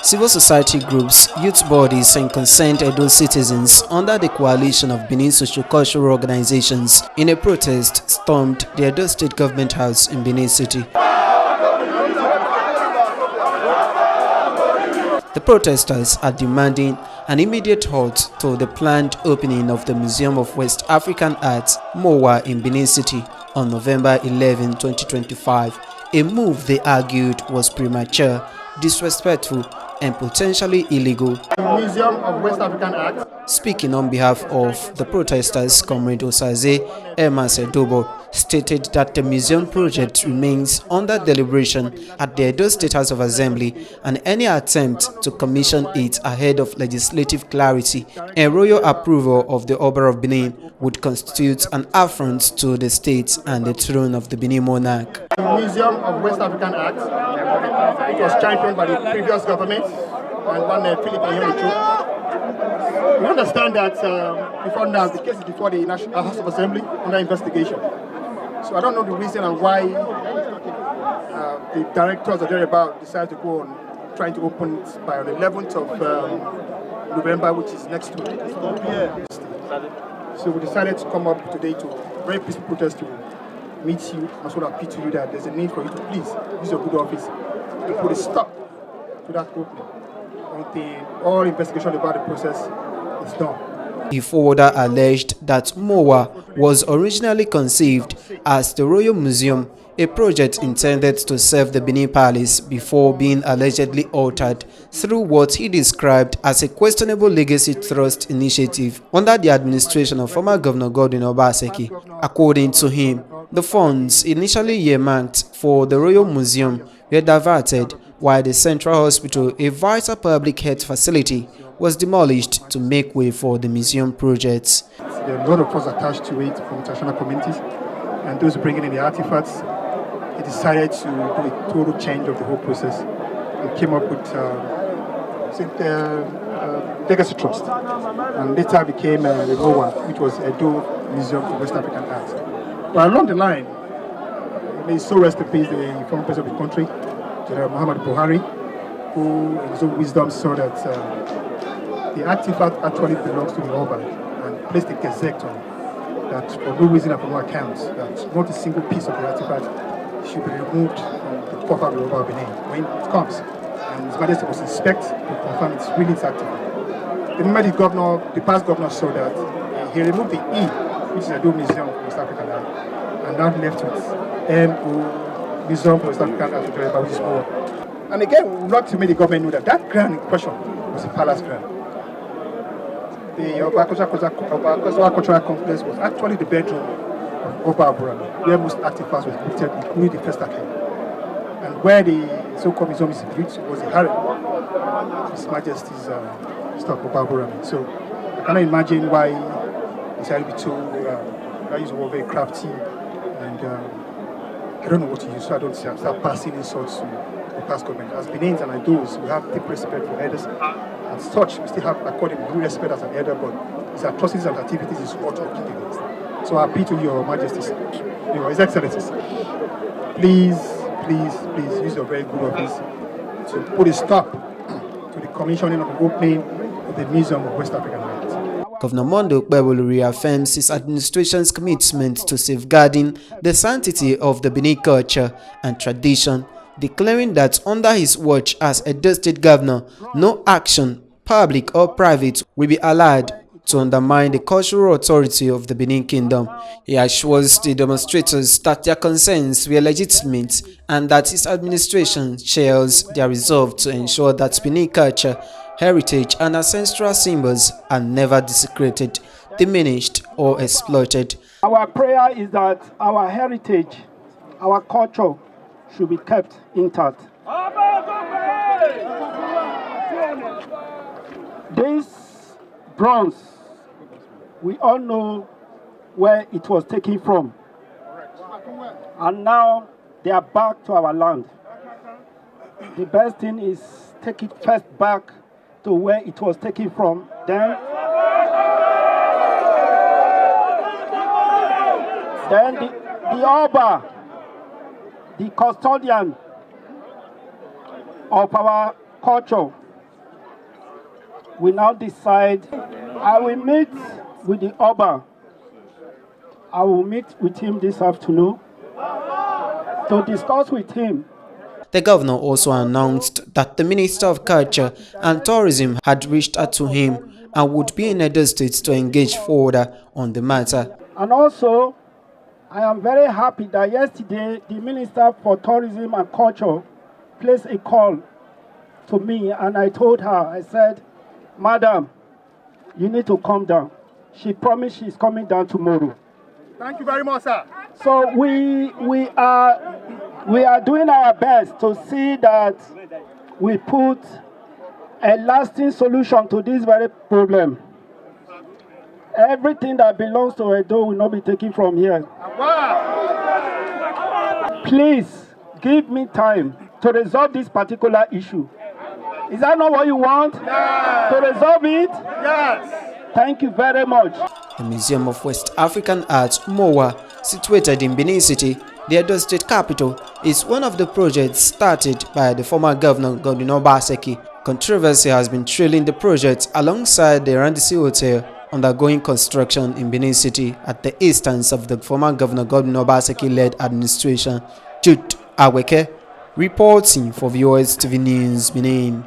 Civil society groups, youth bodies and concerned Edo citizens under the coalition of Benin socio-cultural organizations in a protest stormed the Edo State Government House in Benin City. The protesters are demanding an immediate halt to the planned opening of the Museum of West African Arts, MOWAA, in Benin City on November 11, 2025, a move they argued was premature, disrespectful and potentially illegal. The Museum of West African Arts. Speaking on behalf of the protesters, Comrade Osaze Emasedobo stated that the museum project remains under deliberation at the Edo State House of Assembly, and any attempt to commission it ahead of legislative clarity and royal approval of the Oba of Benin would constitute an affront to the state and the throne of the Benin Monarchy. The Museum of West African Arts, it was championed by the previous government and one Philip Ayemichu. We understand that before now the case is before the National House of Assembly under investigation. So I don't know the reason and why the directors or thereabout decided to go on trying to open it by the 11th of November, which is next week. So we decided to come up today to very peaceful protest to meet you and sort of appeal to you that there's a need for you to please use your good office to put a stop to that opening until all investigation about the process is done. He further alleged that MOWAA was originally conceived as the Royal Museum, a project intended to serve the Benin Palace before being allegedly altered through what he described as a questionable legacy thrust initiative under the administration of former Governor Godwin Okpebholo. According to him, the funds initially earmarked for the Royal Museum were diverted, while the Central Hospital, a vital public health facility, was demolished to make way for the museum projects. There are a lot of us attached to it from international communities, and those bringing in the artifacts, he decided to do a total change of the whole process and came up with Legacy Trust, and later became the MOWAA, which was Edo Museum for West African Arts. But along the line, may so rest in peace the former president of the country, General Muhammad Buhari, who in his own wisdom saw that the artifact actually belongs to the Oba and placed a gazette on it, that for no reason and for no account, that not a single piece of the artifact should be removed from the proper of the Oba of Benin when it comes. And His Majesty must inspect to confirm it's really intact. The moment the past governor saw that, he removed the E, which is a Edo Museum for West African Art, and now left with MO Museum for West African Art, which is more. And again, we would like to make the government know that that ground in question was a palace ground. The Oba Cultural Complex was actually the bedroom of Oba of Benin, where most artifacts were depicted, including the first arcade. And where the so-called museum is built was a harem, His Majesty's stuff of Oba of Benin. So I cannot imagine why he decided to be told that he's very crafty, and I don't know what to use, so I don't start passing insults to the past government. As Benins and Idos, we have deep respect for elders. As such, we still have according due respect as an elder, but his atrocities and activities is what we're keeping against. So I appeal to your Majesties, His Excellencies, please use your very good office to put a stop to the commissioning of the opening of the Museum of West African Arts. Governor Okpebholo reaffirms his administration's commitment to safeguarding the sanctity of the Benin culture and tradition, declaring that under his watch as Edo State Governor, no action, public or private, will be allowed to undermine the cultural authority of the Benin Kingdom. He assures the demonstrators that their concerns were legitimate and that his administration shares their resolve to ensure that Benin culture, heritage and ancestral symbols are never desecrated, diminished or exploited. Our prayer is that our heritage, our culture should be kept intact. This bronze, we all know where it was taken from. And now they are back to our land. The best thing is take it first back to where it was taken from. Then the Oba, the custodian of our culture, we now decide. I will meet with the Oba. I will meet with him this afternoon to discuss with him. The governor also announced that the Minister of Culture and Tourism had reached out to him and would be in Edo State to engage further on the matter. And also, I am very happy that yesterday the Minister for Tourism and Culture placed a call to me, and I told her, I said, Madam, you need to come down. She promised she's coming down tomorrow. Thank you very much, sir. So we are doing our best to see that we put a lasting solution to this very problem. Everything that belongs to Edo will not be taken from here. Please give me time to resolve this particular issue. Is that not what you want? Yes. To resolve it? Yes. Thank you very much. The Museum of West African Art, MOWAA, situated in Benin City, the Edo State capital, is one of the projects started by the former governor Godwin Okpebholo. Controversy has been trailing the project alongside the Randisi Hotel undergoing construction in Benin City at the instance of the former governor Godwin Okpebholo-led administration. Jude Aweke reporting for VOS TV News, Benin.